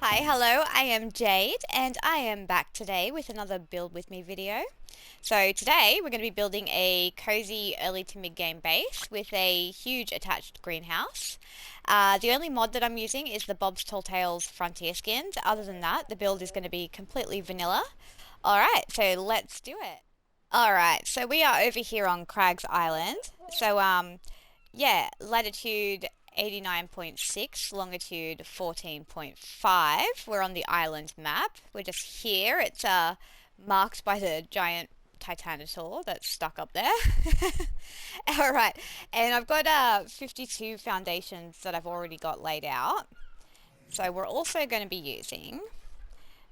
Hi, hello, I am Jade and I am back today with another Build With Me video. So today we're going to be building a cozy early to mid-game base with a huge attached greenhouse. The only mod that I'm using is the Bob's Tall Tales Frontier skins. Other than that, the build is going to be completely vanilla. Alright, so let's do it. Alright, so we are over here on Craig's Island. So yeah, latitude 89.6, longitude 14.5. We're on the island map. We're just here. It's marked by the giant Titanosaur that's stuck up there. All right, and I've got 52 foundations that I've already got laid out. So we're also going to be using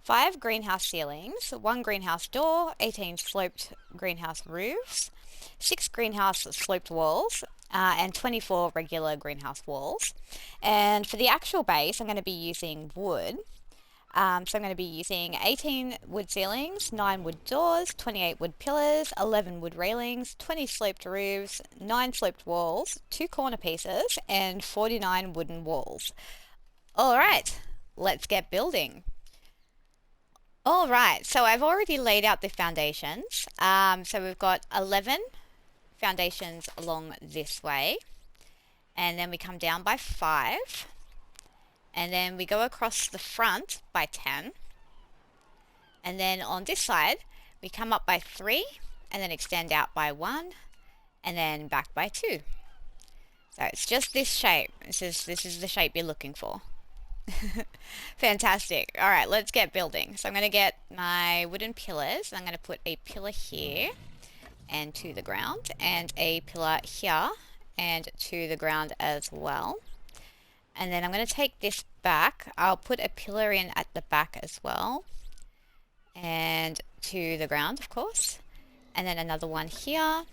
5 greenhouse ceilings, 1 greenhouse door, 18 sloped greenhouse roofs, 6 greenhouse sloped walls, and 24 regular greenhouse walls. And for the actual base, I'm going to be using wood. So I'm going to be using 18 wood ceilings, 9 wood doors, 28 wood pillars, 11 wood railings, 20 sloped roofs, 9 sloped walls, 2 corner pieces, and 49 wooden walls. Alright, let's get building. Alright, so I've already laid out the foundations. So we've got 11 foundations along this way, and then we come down by 5, and then we go across the front by 10, and then on this side we come up by 3 and then extend out by 1 and then back by 2. So it's just this shape. This is the shape you're looking for. Fantastic. Alright, let's get building. So I'm going to get my wooden pillars. I'm going to put a pillar here and to the ground, and a pillar here and to the ground as well. And then I'm going to take this back. I'll put a pillar in at the back as well, and to the ground, of course. And then another one here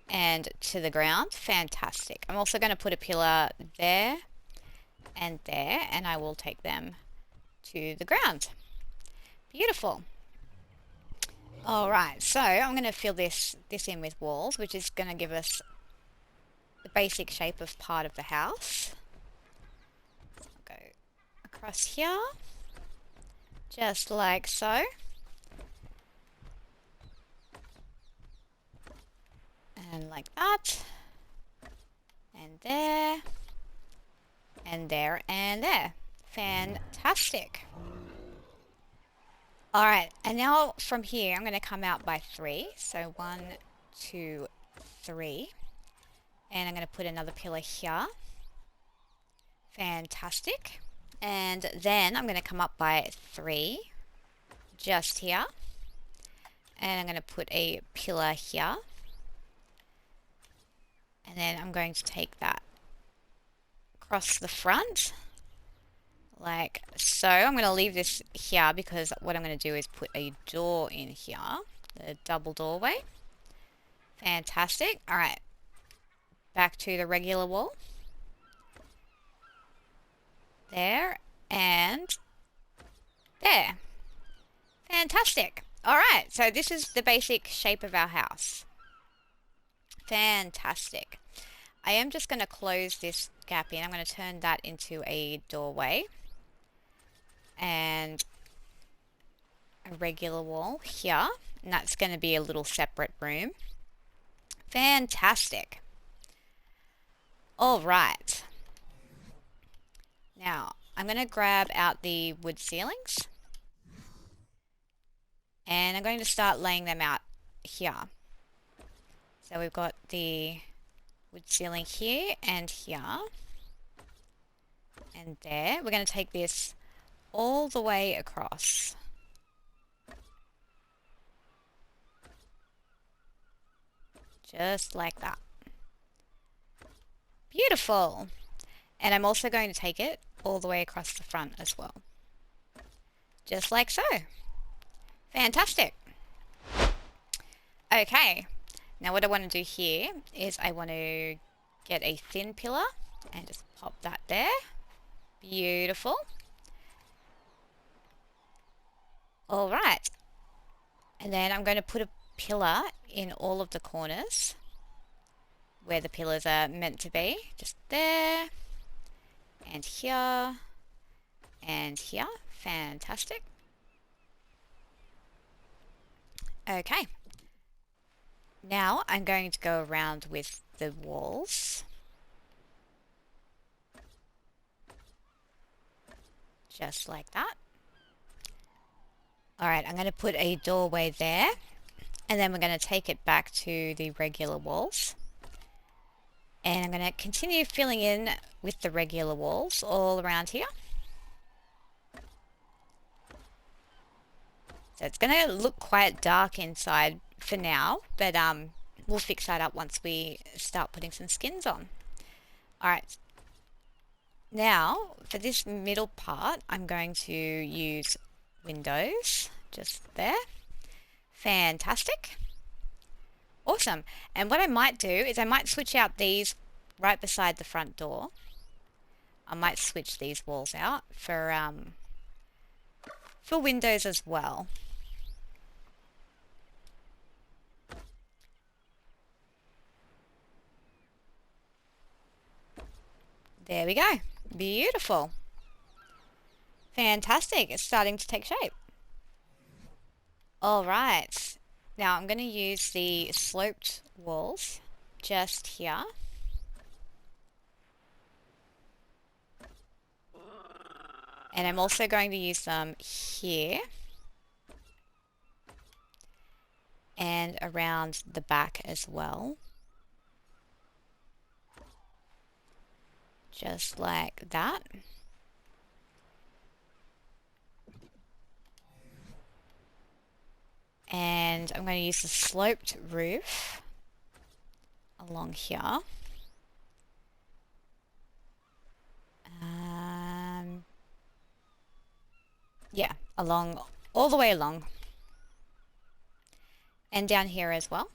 and to the ground. Fantastic. I'm also going to put a pillar there and there, and I will take them to the ground. Beautiful. Alright, so I'm going to fill this in with walls, which is going to give us the basic shape of part of the house. I'll go across here, just like so. And like that. And there. And there and there. Fantastic. Alright, and now from here I'm going to come out by 3. So 1, 2, 3. And I'm going to put another pillar here. Fantastic. And then I'm going to come up by 3. Just here. And I'm going to put a pillar here. And then I'm going to take that across the front. Like so. I'm going to leave this here because what I'm going to do is put a door in here, the double doorway. Fantastic. Alright, back to the regular wall. There and there. Fantastic. Alright, so this is the basic shape of our house. Fantastic. I am just going to close this gap in. I'm going to turn that into a doorway. And a regular wall here, and that's going to be a little separate room. Fantastic. Alright, now I'm going to grab out the wood ceilings and I'm going to start laying them out here. So we've got the wood ceiling here and here and there. We're going to take this all the way across. Just like that. Beautiful. And I'm also going to take it all the way across the front as well. Just like so. Fantastic. Okay. Now what I want to do here is I want to get a thin pillar and just pop that there. Beautiful. Alright, and then I'm going to put a pillar in all of the corners where the pillars are meant to be, just there, and here, and here. Fantastic. Okay. Now I'm going to go around with the walls. Just like that. Alright, I'm going to put a doorway there. And then we're going to take it back to the regular walls. And I'm going to continue filling in with the regular walls all around here. So it's going to look quite dark inside for now, but we'll fix that up once we start putting some skins on. Alright, now for this middle part, I'm going to use windows, just there. Fantastic. Awesome. And what I might do is I might switch out these right beside the front door. I might switch these walls out for windows as well. There we go. Beautiful. Fantastic. It's starting to take shape. All right. Now I'm going to use the sloped walls just here. And I'm also going to use them here. And around the back as well. Just like that. And I'm going to use the sloped roof along here. Yeah, all the way along. And down here as well.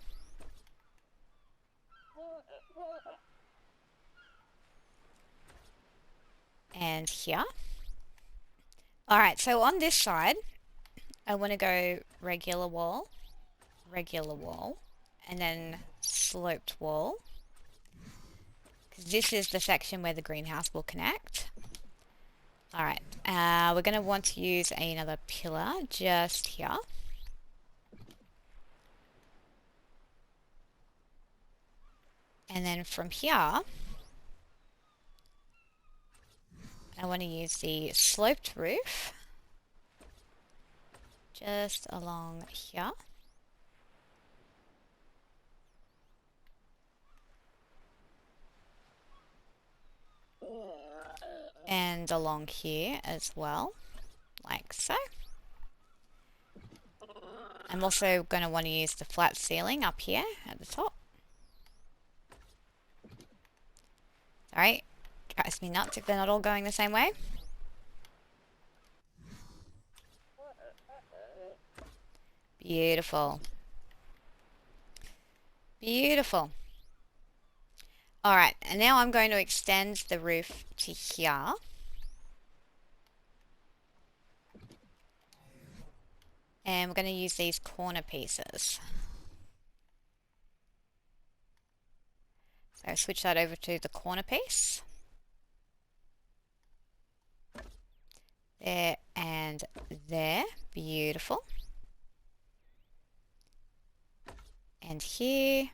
And here. Alright, so on this side, I want to go regular wall, and then sloped wall. Because this is the section where the greenhouse will connect. Alright, we're going to want to use another pillar just here. And then from here, I want to use the sloped roof just along here. And along here as well, like so. I'm also going to want to use the flat ceiling up here at the top. Sorry, drives me nuts if they're not all going the same way. Beautiful. Beautiful. Alright, and now I'm going to extend the roof to here. And we're going to use these corner pieces. So switch that over to the corner piece. There and there. Beautiful. And here.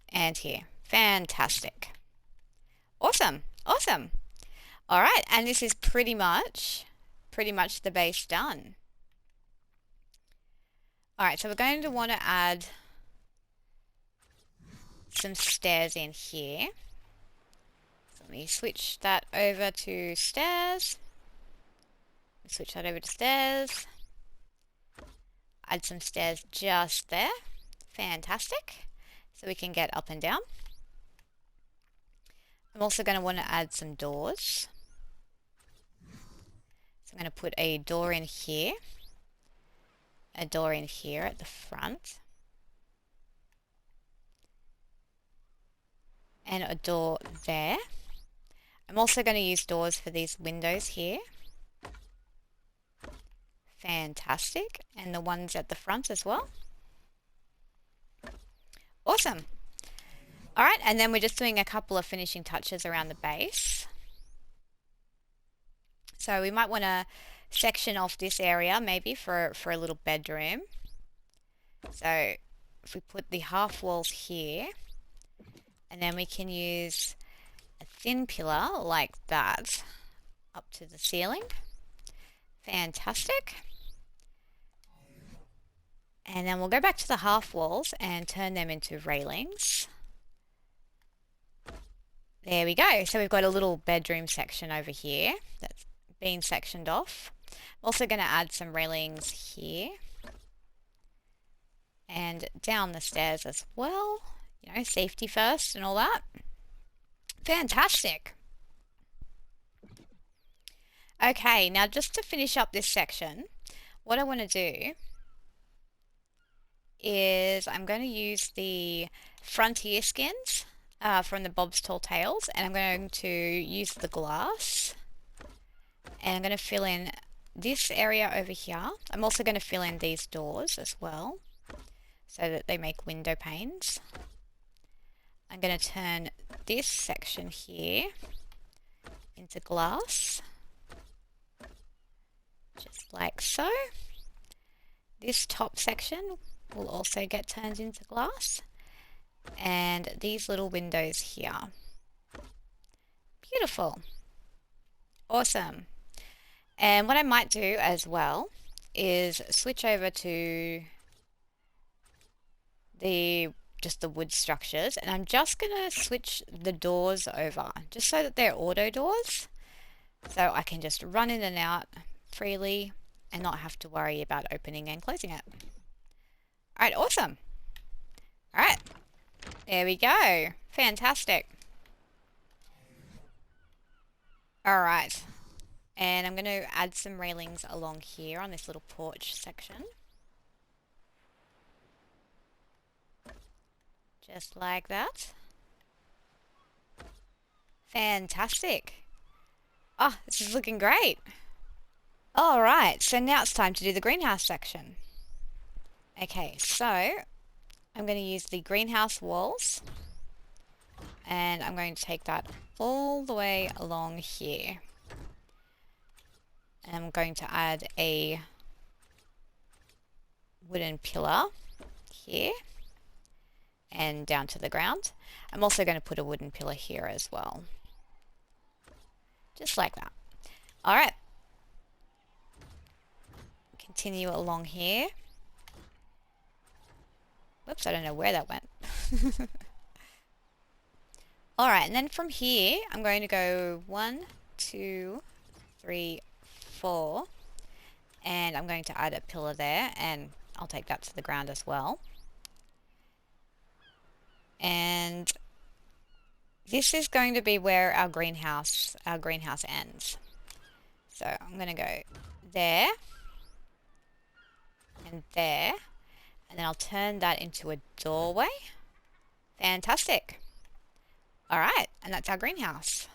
And here. Fantastic. Awesome. Awesome. Alright, and this is pretty much the base done. Alright, so we're going to want to add some stairs in here. So let me switch that over to stairs. Switch that over to stairs. Add some stairs just there. Fantastic. So we can get up and down. I'm also going to want to add some doors. So I'm going to put a door in here. A door in here at the front. And a door there. I'm also going to use doors for these windows here. Fantastic. And the ones at the front as well. Awesome. Alright, and then we're just doing a couple of finishing touches around the base. So we might want to section off this area maybe for a little bedroom. So if we put the half walls here, and then we can use a thin pillar like that up to the ceiling. Fantastic. And then we'll go back to the half walls and turn them into railings. There we go. So we've got a little bedroom section over here that's been sectioned off. I'm also going to add some railings here and down the stairs as well. You know, safety first and all that. Fantastic. Okay, now just to finish up this section, what I want to do is I'm going to use the frontier skins from the Bob's Tall Tales, and I'm going to use the glass, and I'm going to fill in this area over here. I'm also going to fill in these doors as well so that they make window panes. I'm going to turn this section here into glass, just like so. This top section will also get turned into glass, and these little windows here. Beautiful. Awesome. And what I might do as well is switch over to just the wood structures, and I'm just gonna switch the doors over just so that they're auto doors, so I can just run in and out freely and not have to worry about opening and closing it. Alright, awesome. Alright, there we go. Fantastic. Alright, and I'm going to add some railings along here on this little porch section. Just like that. Fantastic. Oh, this is looking great. Alright, so now it's time to do the greenhouse section. Okay, so I'm going to use the greenhouse walls, and I'm going to take that all the way along here. And I'm going to add a wooden pillar here and down to the ground. I'm also going to put a wooden pillar here as well. Just like that. Alright. Continue along here. Whoops, I don't know where that went. Alright, and then from here, I'm going to go 1, 2, 3, 4. And I'm going to add a pillar there, and I'll take that to the ground as well. And this is going to be where our greenhouse ends. So I'm going to go there and there, and then I'll turn that into a doorway. Fantastic. Alright, and that's our greenhouse.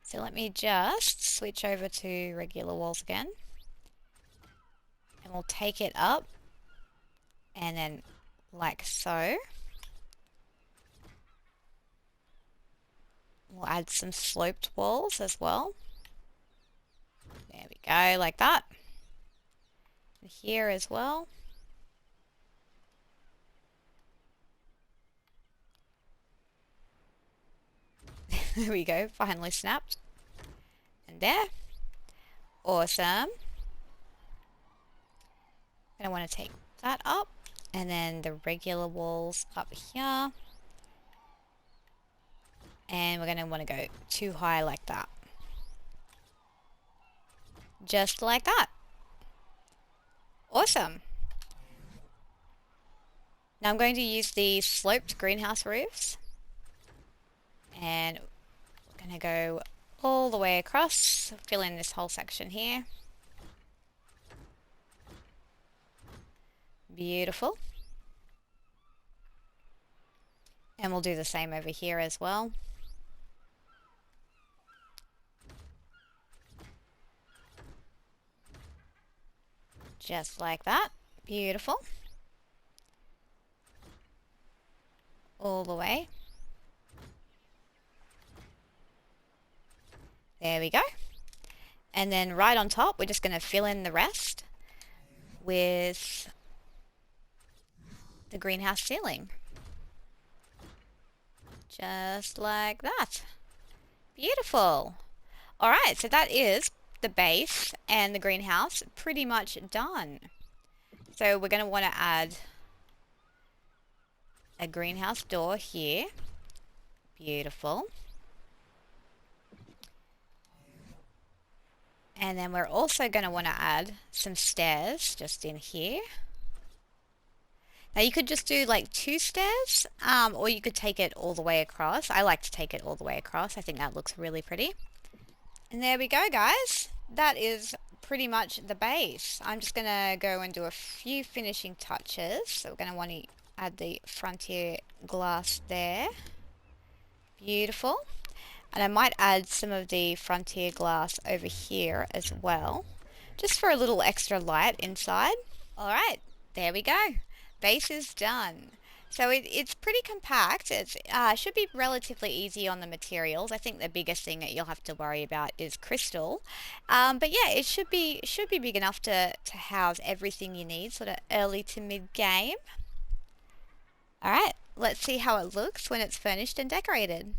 So let me just switch over to regular walls again. And we'll take it up, and then like so. We'll add some sloped walls as well. There we go, like that. And here as well. There we go, finally snapped. And there. Awesome. And I want to take that up, and then the regular walls up here. And we're going to want to go too high like that. Just like that. Awesome. Now I'm going to use the sloped greenhouse roofs. And we're going to go all the way across, fill in this whole section here. Beautiful. And we'll do the same over here as well. Just like that. Beautiful. All the way. There we go. And then right on top, we're just going to fill in the rest with the greenhouse ceiling. Just like that. Beautiful. Alright, so that is the base and the greenhouse pretty much done. So we're going to want to add a greenhouse door here. Beautiful. And then we're also going to want to add some stairs just in here. Now you could just do like 2 stairs, or you could take it all the way across. I like to take it all the way across. I think that looks really pretty. And there we go, guys. That is pretty much the base. I'm just going to go and do a few finishing touches. So we're going to want to add the frontier glass there. Beautiful. And I might add some of the frontier glass over here as well, just for a little extra light inside. Alright, there we go. Base is done. So it's pretty compact. It should be relatively easy on the materials. I think the biggest thing that you'll have to worry about is crystal. But yeah, it should be big enough to house everything you need, sort of early to mid-game. Alright, let's see how it looks when it's furnished and decorated.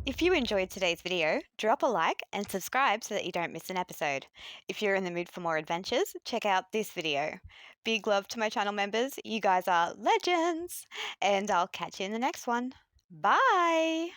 If you enjoyed today's video, drop a like and subscribe so that you don't miss an episode. If you're in the mood for more adventures, check out this video. Big love to my channel members, you guys are legends! And I'll catch you in the next one. Bye!